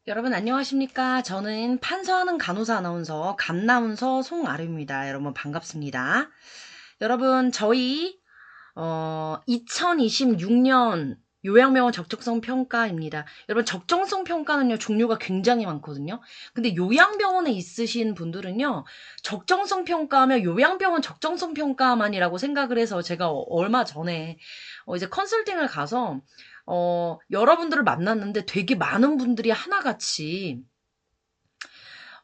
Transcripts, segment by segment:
여러분 안녕하십니까? 저는 판서하는 간호사 아나운서 감나운서 송아름입니다. 여러분 반갑습니다. 여러분 저희 2026년 요양병원 적정성 평가입니다. 여러분 적정성 평가는요 종류가 굉장히 많거든요. 근데 요양병원에 있으신 분들은요 적정성 평가하면 요양병원 적정성 평가만이라고 생각을 해서 제가 얼마 전에 이제 컨설팅을 가서 여러분들을 만났는데 되게 많은 분들이 하나같이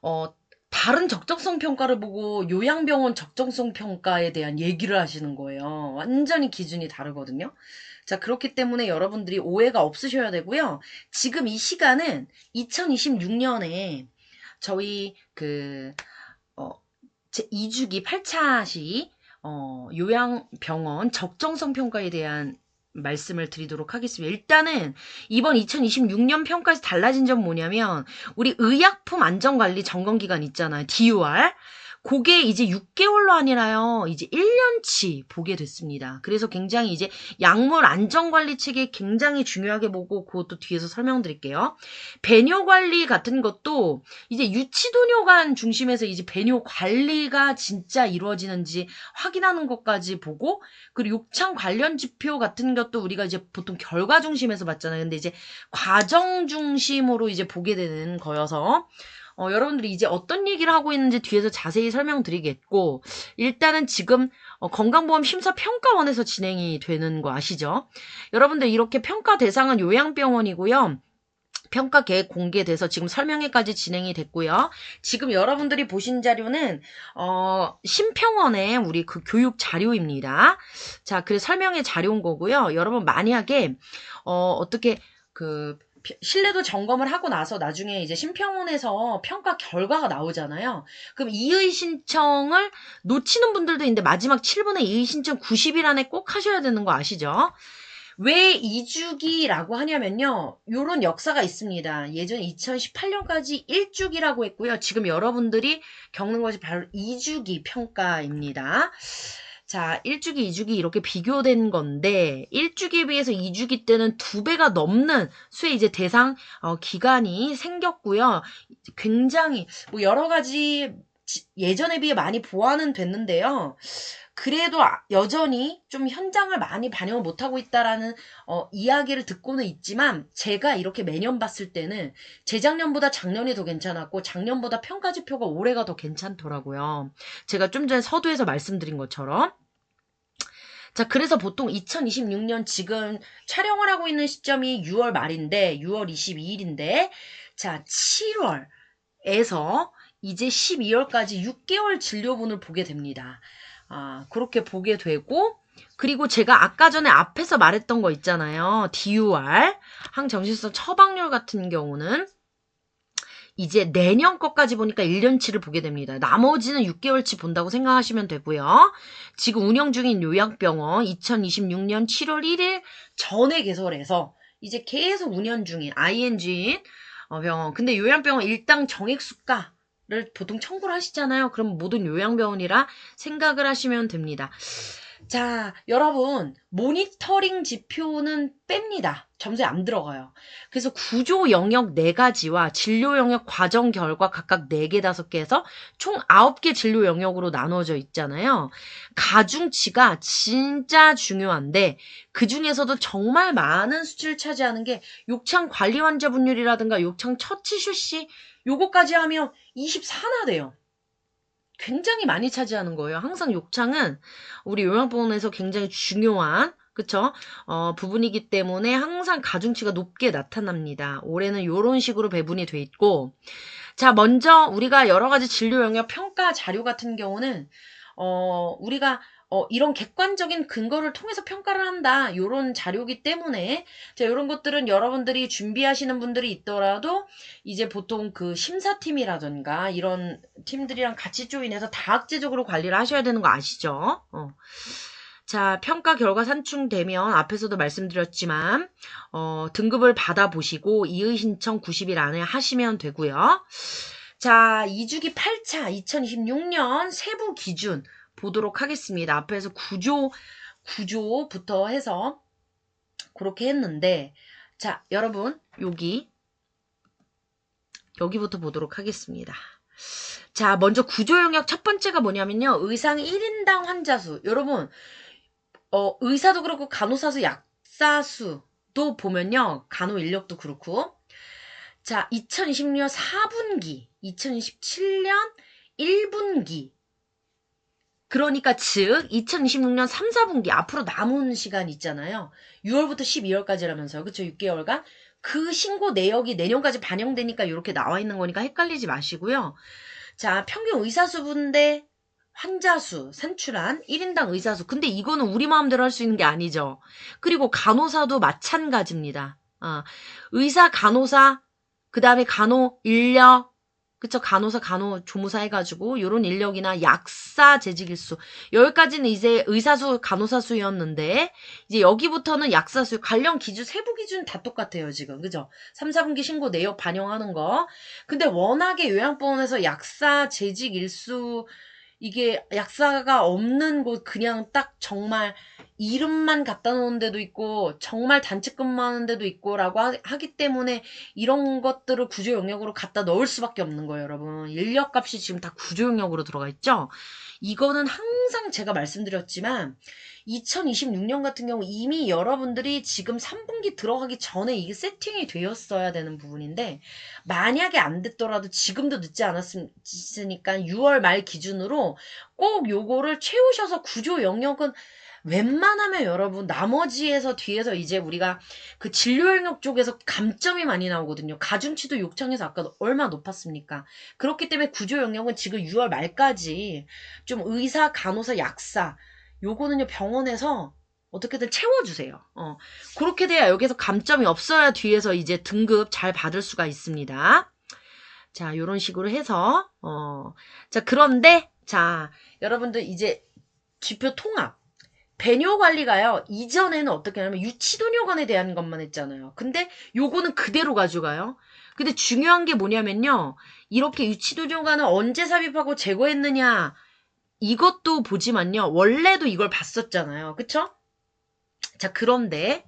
어, 다른 적정성 평가를 보고 요양병원 적정성 평가에 대한 얘기를 하시는 거예요. 완전히 기준이 다르거든요. 자, 그렇기 때문에 여러분들이 오해가 없으셔야 되고요. 지금 이 시간은 2026년에 저희 제 2주기 8차시 요양병원 적정성 평가에 대한 말씀을 드리도록 하겠습니다. 일단은 이번 2026년 평가에서 달라진 점 뭐냐면 우리 의약품 안전관리 점검기간 있잖아요. DUR. 그게 이제 6개월로 아니라요. 이제 1년치 보게 됐습니다. 그래서 굉장히 이제 약물 안전관리 체계 굉장히 중요하게 보고 그것도 뒤에서 설명드릴게요. 배뇨 관리 같은 것도 이제 유치도뇨관 중심에서 이제 배뇨 관리가 진짜 이루어지는지 확인하는 것까지 보고 그리고 욕창 관련 지표 같은 것도 우리가 이제 보통 결과 중심에서 봤잖아요. 근데 이제 과정 중심으로 이제 보게 되는 거여서 여러분들이 이제 어떤 얘기를 하고 있는지 뒤에서 자세히 설명드리겠고 일단은 지금 건강보험 심사평가원에서 진행이 되는 거 아시죠? 여러분들 이렇게 평가 대상은 요양병원이고요. 평가 계획 공개돼서 지금 설명회까지 진행이 됐고요. 지금 여러분들이 보신 자료는 심평원의 우리 그 교육 자료입니다. 자, 그래서 설명회 자료인 거고요. 여러분 만약에 어떻게 신뢰도 점검을 하고 나서 나중에 이제 심평원에서 평가 결과가 나오잖아요. 그럼 이의 신청을 놓치는 분들도 있는데 마지막 7분의 이의 신청 90일 안에 꼭 하셔야 되는 거 아시죠? 왜 2주기라고 하냐면요. 요런 역사가 있습니다. 예전 2018년까지 1주기라고 했고요. 지금 여러분들이 겪는 것이 바로 2주기 평가입니다. 자, 1주기, 2주기 이렇게 비교된 건데 1주기에 비해서 2주기 때는 2배가 넘는 수의 이제 대상 기간이 생겼고요. 굉장히 뭐 여러 가지 예전에 비해 많이 보완은 됐는데요. 그래도 여전히 좀 현장을 많이 반영을 못하고 있다라는 이야기를 듣고는 있지만 제가 이렇게 매년 봤을 때는 재작년보다 작년이 더 괜찮았고 작년보다 평가지표가 올해가 더 괜찮더라고요. 제가 좀 전에 서두에서 말씀드린 것처럼 자, 그래서 보통 2026년 지금 촬영을 하고 있는 시점이 6월 말인데 6월 22일인데 자, 7월에서 이제 12월까지 6개월 진료분을 보게 됩니다. 그렇게 보게 되고 그리고 제가 아까 전에 앞에서 말했던 거 있잖아요. DUR, 항정신성 처방률 같은 경우는 이제 내년 것까지 보니까 1년치를 보게 됩니다. 나머지는 6개월치 본다고 생각하시면 되고요. 지금 운영 중인 요양병원 2026년 7월 1일 전에 개설해서 이제 계속 운영 중인 ING인 병원. 근데 요양병원 일당 정액수가를 보통 청구를 하시잖아요. 그럼 모든 요양병원이라 생각을 하시면 됩니다. 자, 여러분, 모니터링 지표는 뺍니다. 점수에 안 들어가요. 그래서 구조 영역 4가지와 진료 영역 과정 결과 각각 4개, 5개에서 총 9개 진료 영역으로 나누어져 있잖아요. 가중치가 진짜 중요한데 그 중에서도 정말 많은 수치를 차지하는 게 욕창 관리 환자 분율이라든가 욕창 처치 실시 요거까지 하면 24나 돼요. 굉장히 많이 차지하는 거예요. 항상 욕창은 우리 요양병원에서 굉장히 중요한 그쵸? 부분이기 때문에 항상 가중치가 높게 나타납니다. 올해는 이런 식으로 배분이 돼 있고 자 먼저 우리가 여러 가지 진료 영역 평가 자료 같은 경우는 우리가 이런 객관적인 근거를 통해서 평가를 한다. 이런 자료기 때문에 자, 이런 것들은 여러분들이 준비하시는 분들이 있더라도 이제 보통 그 심사팀이라던가 이런 팀들이랑 같이 조인해서 다학제적으로 관리를 하셔야 되는 거 아시죠? 자, 평가 결과 산출되면 앞에서도 말씀드렸지만 등급을 받아보시고 이의 신청 90일 안에 하시면 되고요. 자, 2주기 8차 2026년 세부 기준 보도록 하겠습니다. 앞에서 구조부터 해서 그렇게 했는데 자, 여러분 여기 여기부터 보도록 하겠습니다. 자, 먼저 구조 영역 첫 번째가 뭐냐면요. 의상 1인당 환자 수. 여러분, 의사도 그렇고 간호사수, 약사수도 보면요. 간호 인력도 그렇고. 자, 2026년 4분기, 2027년 1분기. 그러니까 즉 2026년 3, 4분기 앞으로 남은 시간 있잖아요. 6월부터 12월까지라면서요. 그쵸? 6개월간. 그 신고 내역이 내년까지 반영되니까 이렇게 나와 있는 거니까 헷갈리지 마시고요. 자, 평균 의사수 대 환자 수 산출한 1인당 의사 수. 근데 이거는 우리 마음대로 할 수 있는 게 아니죠. 그리고 간호사도 마찬가지입니다. 의사, 간호사, 그 다음에 간호 인력, 그쵸? 간호사, 간호조무사 해가지고 요런 인력이나 약사 재직일수 여기까지는 이제 의사수, 간호사수였는데 이제 여기부터는 약사수 관련 기준, 세부 기준 다 똑같아요 지금. 그죠? 3, 4분기 신고 내역 반영하는 거. 근데 워낙에 요양병원에서 약사 재직일수 이게 약사가 없는 곳 그냥 딱 정말 이름만 갖다 놓은 데도 있고 정말 단체 근무하는 데도 있고 라고 하기 때문에 이런 것들을 구조 영역으로 갖다 넣을 수밖에 없는 거예요, 여러분. 인력값이 지금 다 구조 영역으로 들어가 있죠. 이거는 항상 제가 말씀드렸지만 2026년 같은 경우 이미 여러분들이 지금 3분기 들어가기 전에 이게 세팅이 되었어야 되는 부분인데 만약에 안 됐더라도 지금도 늦지 않았으니까 6월 말 기준으로 꼭 요거를 채우셔서 구조 영역은 웬만하면 여러분 나머지에서 뒤에서 이제 우리가 그 진료 영역 쪽에서 감점이 많이 나오거든요. 가중치도 요청해서 아까 얼마 높았습니까? 그렇기 때문에 구조 영역은 지금 6월 말까지 좀 의사, 간호사, 약사 요거는요 병원에서 어떻게든 채워주세요. 그렇게 돼야 여기서 감점이 없어야 뒤에서 이제 등급 잘 받을 수가 있습니다. 자, 요런 식으로 해서 자, 그런데 자, 여러분들 이제 지표 통합 배뇨 관리가요. 이전에는 어떻게 하냐면 유치도뇨관에 대한 것만 했잖아요. 근데 요거는 그대로 가져가요. 근데 중요한 게 뭐냐면요. 이렇게 유치도뇨관을 언제 삽입하고 제거했느냐 이것도 보지만요. 원래도 이걸 봤었잖아요. 그쵸? 자, 그런데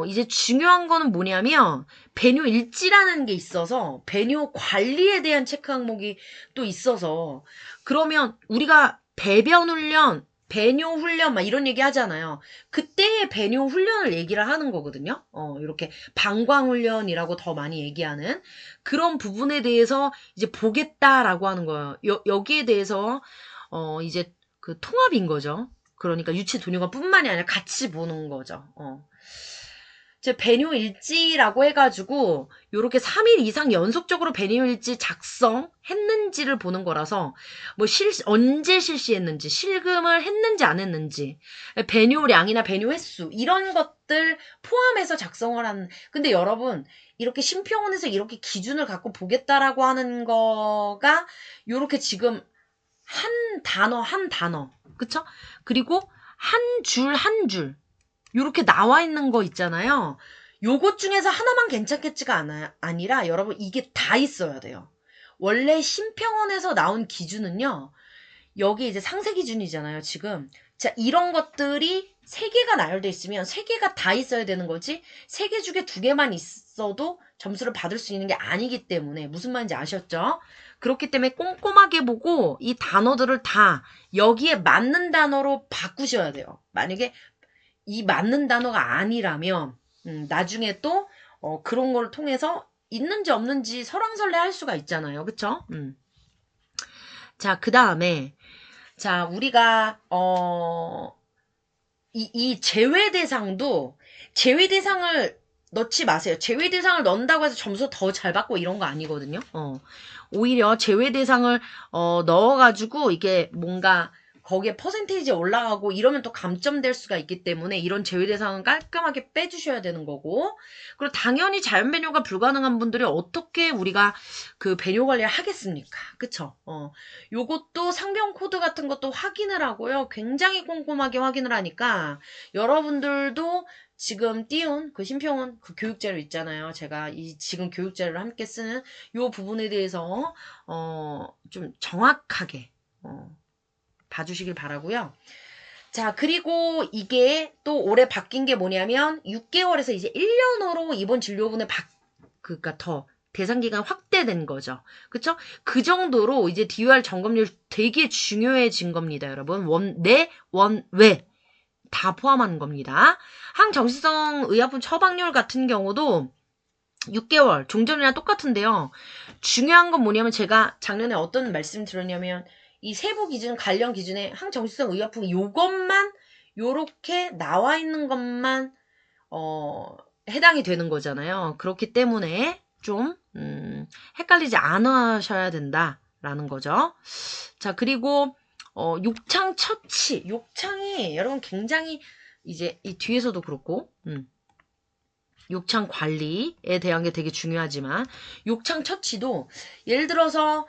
이제 중요한 거는 뭐냐면 배뇨 일지라는 게 있어서 배뇨 관리에 대한 체크 항목이 또 있어서 그러면 우리가 배변 훈련, 배뇨 훈련 막 이런 얘기 하잖아요. 그때의 배뇨 훈련을 얘기를 하는 거거든요. 이렇게 방광 훈련이라고 더 많이 얘기하는 그런 부분에 대해서 이제 보겠다라고 하는 거예요. 여기에 대해서 이제 그 통합인 거죠. 그러니까 유치 도뇨관 뿐만이 아니라 같이 보는 거죠. 제 배뇨 일지라고 해가지고 요렇게 3일 이상 연속적으로 배뇨 일지 작성했는지를 보는 거라서 뭐 언제 실시했는지 실금을 했는지 안 했는지 배뇨량이나 배뇨 횟수 이런 것들 포함해서 작성을 하는 근데 여러분 이렇게 심평원에서 이렇게 기준을 갖고 보겠다라고 하는 거가 요렇게 지금 한 단어 그쵸? 그리고 한 줄 요렇게 나와 있는 거 있잖아요. 요것 중에서 하나만 괜찮겠지가 아니라 여러분 이게 다 있어야 돼요. 원래 심평원에서 나온 기준은요. 여기 이제 상세 기준이잖아요, 지금. 자, 이런 것들이 3개가 나열돼 있으면 3개가 다 있어야 되는 거지 3개 중에 2개만 있어도 점수를 받을 수 있는 게 아니기 때문에 무슨 말인지 아셨죠? 그렇기 때문에 꼼꼼하게 보고 이 단어들을 다 여기에 맞는 단어로 바꾸셔야 돼요. 만약에 이 맞는 단어가 아니라면 나중에 또 그런 걸 통해서 있는지 없는지 설왕설래 할 수가 있잖아요. 그쵸? 자, 그 다음에 자 우리가 이 제외 대상도 제외 대상을 넣지 마세요. 제외 대상을 넣는다고 해서 점수 더 잘 받고 이런 거 아니거든요. 오히려 제외 대상을 넣어가지고 이게 뭔가 거기에 퍼센테이지 올라가고 이러면 또 감점될 수가 있기 때문에 이런 제외 대상은 깔끔하게 빼주셔야 되는 거고 그리고 당연히 자연 배뇨가 불가능한 분들이 어떻게 우리가 그 배뇨 관리를 하겠습니까? 그쵸? 요것도 상병 코드 같은 것도 확인을 하고요. 굉장히 꼼꼼하게 확인을 하니까 여러분들도 지금 띄운 그 심평원 그 교육자료 있잖아요. 제가 이 지금 교육자료를 함께 쓰는 요 부분에 대해서 좀 정확하게 봐주시길 바라고요. 자, 그리고 이게 또 올해 바뀐 게 뭐냐면 6개월에서 이제 1년으로 이번 진료분을 그러니까 더 대상기간 확대된 거죠. 그쵸? 그 정도로 이제 DOR 점검률 되게 중요해진 겁니다, 여러분. 내, 외. 다 포함하는 겁니다. 항정신성 의약품 처방률 같은 경우도 6개월, 종전이랑 똑같은데요. 중요한 건 뭐냐면 제가 작년에 어떤 말씀 드렸냐면 이 세부 기준, 관련 기준에 항정신성 의약품 요것만 요렇게 나와 있는 것만 해당이 되는 거잖아요. 그렇기 때문에 좀 헷갈리지 않으셔야 된다라는 거죠. 자, 그리고 욕창 처치. 욕창이 여러분 굉장히 이제 이 뒤에서도 그렇고 욕창 관리에 대한 게 되게 중요하지만 욕창 처치도 예를 들어서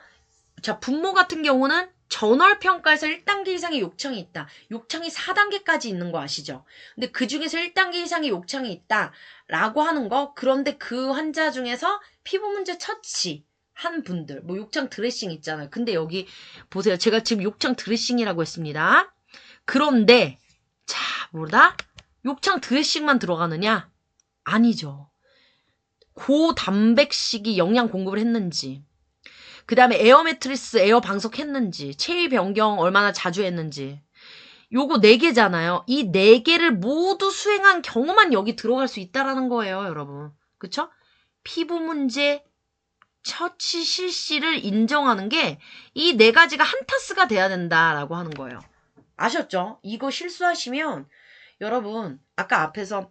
자, 분모 같은 경우는 전월평가에서 1단계 이상의 욕창이 있다. 욕창이 4단계까지 있는 거 아시죠? 근데 그 중에서 1단계 이상의 욕창이 있다. 라고 하는 거. 그런데 그 환자 중에서 피부 문제 처치 한 분들. 뭐 욕창 드레싱 있잖아요. 근데 여기 보세요. 제가 지금 욕창 드레싱이라고 했습니다. 그런데 자, 뭐다? 욕창 드레싱만 들어가느냐? 아니죠. 고단백식이 영양 공급을 했는지, 그 다음에 에어 매트리스, 에어 방석했는지, 체위 변경 얼마나 자주 했는지, 요거 4개잖아요. 이 4개를 모두 수행한 경우만 여기 들어갈 수 있다라는 거예요, 여러분. 그쵸? 피부 문제, 처치 실시를 인정하는 게 이 4가지가 한 타스가 돼야 된다라고 하는 거예요. 아셨죠? 이거 실수하시면 여러분 아까 앞에서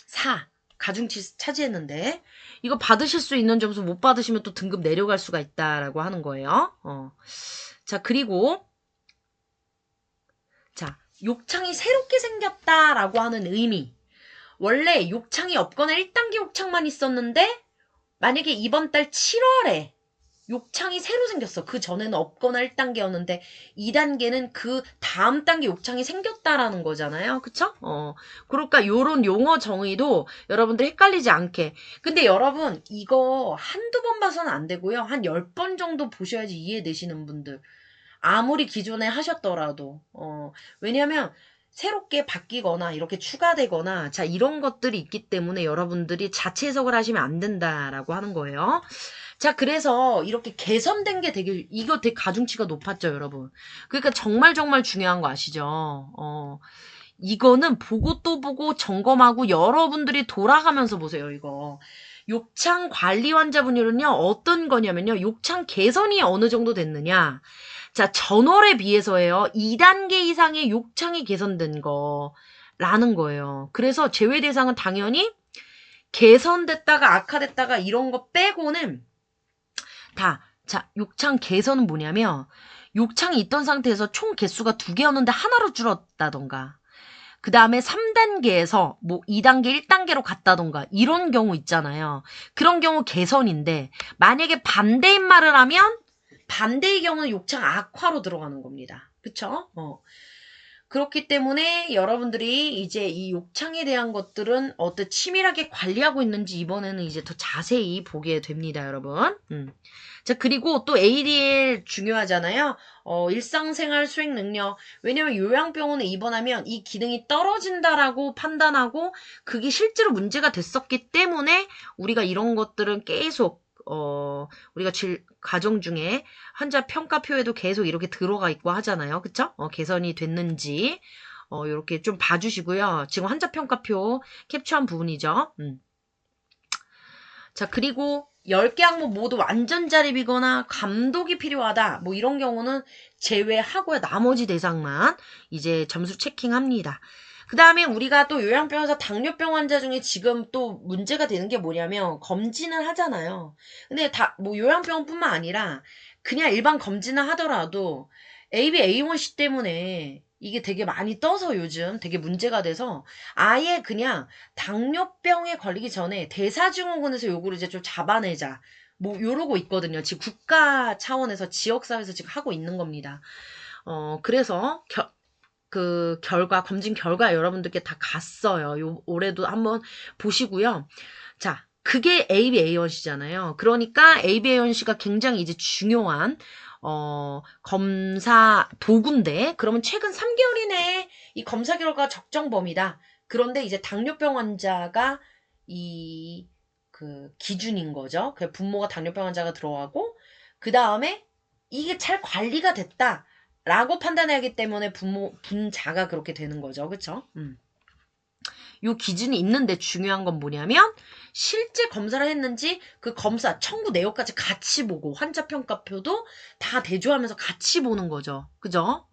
4 가중치 차지했는데 이거 받으실 수 있는 점수 못 받으시면 또 등급 내려갈 수가 있다라고 하는 거예요. 자, 그리고 자, 욕창이 새롭게 생겼다라고 하는 의미. 원래 욕창이 없거나 1단계 욕창만 있었는데 만약에 이번 달 7월에 욕창이 새로 생겼어. 그 전에는 없거나 1단계였는데 2단계는 그 다음 단계 욕창이 생겼다라는 거잖아요. 그쵸? 그러니까 요런 용어 정의도 여러분들 헷갈리지 않게. 근데 여러분 이거 한두 번 봐서는 안 되고요. 한 10번 정도 보셔야지 이해되시는 분들. 아무리 기존에 하셨더라도. 왜냐면 새롭게 바뀌거나 이렇게 추가되거나 자 이런 것들이 있기 때문에 여러분들이 자체 해석을 하시면 안 된다라고 하는 거예요. 자, 그래서 이렇게 개선된 게 이거 되게 가중치가 높았죠, 여러분. 그러니까 정말 중요한 거 아시죠? 이거는 보고 또 보고 점검하고 여러분들이 돌아가면서 보세요, 이거. 욕창 관리 환자분들은요, 어떤 거냐면요, 욕창 개선이 어느 정도 됐느냐. 자, 전월에 비해서예요, 2단계 이상의 욕창이 개선된 거라는 거예요. 그래서 제외 대상은 당연히 개선됐다가 악화됐다가 이런 거 빼고는 자, 욕창 개선은 뭐냐면, 욕창이 있던 상태에서 총 개수가 2개였는데 하나로 줄었다던가, 그 다음에 3단계에서 뭐 2단계, 1단계로 갔다던가, 이런 경우 있잖아요. 그런 경우 개선인데, 만약에 반대인 말을 하면, 반대의 경우는 욕창 악화로 들어가는 겁니다. 그쵸? 그렇기 때문에 여러분들이 이제 이 욕창에 대한 것들은 어떻게 치밀하게 관리하고 있는지 이번에는 이제 더 자세히 보게 됩니다, 여러분. 자, 그리고 또 ADL 중요하잖아요. 일상생활 수행 능력. 왜냐면 요양병원에 입원하면 이 기능이 떨어진다라고 판단하고 그게 실제로 문제가 됐었기 때문에 우리가 이런 것들은 계속 우리가 과정 중에 환자 평가표에도 계속 이렇게 들어가 있고 하잖아요. 그쵸? 개선이 됐는지, 이렇게 좀 봐주시고요. 지금 환자 평가표 캡처한 부분이죠. 자, 그리고 10개 항목 모두 완전 자립이거나 감독이 필요하다. 뭐 이런 경우는 제외하고요. 나머지 대상만 이제 점수 체킹합니다. 그 다음에 우리가 또 요양병원에서 당뇨병 환자 중에 지금 또 문제가 되는 게 뭐냐면 검진을 하잖아요. 근데 뭐 요양병원뿐만 아니라 그냥 일반 검진을 하더라도 ABA1C 때문에 이게 되게 많이 떠서 요즘 되게 문제가 돼서 아예 그냥 당뇨병에 걸리기 전에 대사증후군에서 요거를 이제 좀 잡아내자. 뭐 요러고 있거든요. 지금 국가 차원에서 지역사회에서 지금 하고 있는 겁니다. 그래서 그 검진 결과 여러분들께 다 갔어요. 올해도 한번 보시고요. 자, 그게 ABA1C잖아요. 그러니까 ABA1C가 굉장히 이제 중요한 검사 도구인데, 그러면 최근 3개월 이내에 이 검사 결과가 적정 범위다. 그런데 이제 당뇨병 환자가 그 기준인 거죠. 그 분모가 당뇨병 환자가 들어가고 그 다음에 이게 잘 관리가 됐다라고 판단해야 하기 때문에 분자가 그렇게 되는 거죠. 그쵸? 요 기준이 있는데 중요한 건 뭐냐면 실제 검사를 했는지 그 검사 청구 내역까지 같이 보고 환자 평가표도 다 대조하면서 같이 보는 거죠. 그죠?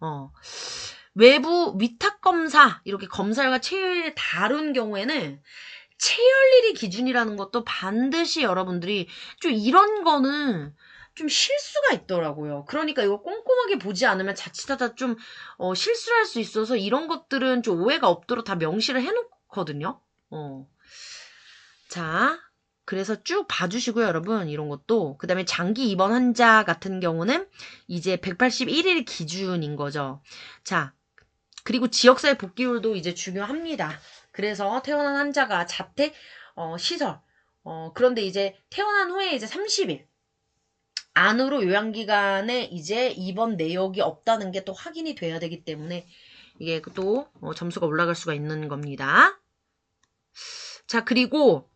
외부 위탁 검사 이렇게 검사율과 체열을 다룬 경우에는 체열일이 기준이라는 것도 반드시 여러분들이 좀 이런 거는 좀 실수가 있더라고요. 그러니까 이거 꼼꼼하게 보지 않으면 자칫하다 좀 실수를 할 수 있어서 이런 것들은 좀 오해가 없도록 다 명시를 해놓거든요. 자, 그래서 쭉 봐주시고요, 여러분. 이런 것도. 그 다음에 장기 입원 환자 같은 경우는 이제 181일 기준인 거죠. 자, 그리고 지역사회 복귀율도 이제 중요합니다. 그래서 퇴원한 환자가 자택 시설 그런데 이제 퇴원한 후에 이제 30일 안으로 요양기관에 이제 입원 내역이 없다는 게 또 확인이 돼야 되기 때문에 이게 또 점수가 올라갈 수가 있는 겁니다. 자, 그리고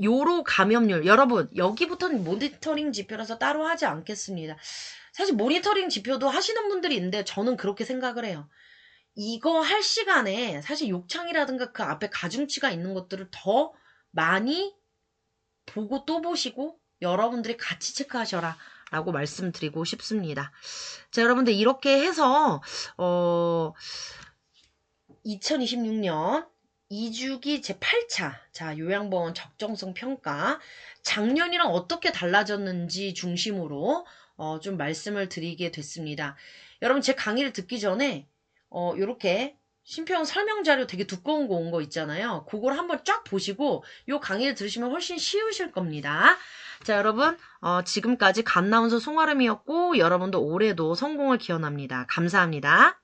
요로 감염률 여러분 여기부터는 모니터링 지표라서 따로 하지 않겠습니다. 사실 모니터링 지표도 하시는 분들이 있는데 저는 그렇게 생각을 해요. 이거 할 시간에 사실 욕창이라든가 그 앞에 가중치가 있는 것들을 더 많이 보고 또 보시고 여러분들이 같이 체크하셔라 라고 말씀드리고 싶습니다. 자, 여러분들 이렇게 해서 2026년 2주기 제8차 자 요양보험 적정성 평가 작년이랑 어떻게 달라졌는지 중심으로 좀 말씀을 드리게 됐습니다. 여러분 제 강의를 듣기 전에 요렇게 심표형 설명 자료 되게 두꺼운 거 온 거 있잖아요. 그걸 한번 쫙 보시고 요 강의를 들으시면 훨씬 쉬우실 겁니다. 자, 여러분 지금까지 갓나운서 송아름이었고 여러분도 올해도 성공을 기원합니다. 감사합니다.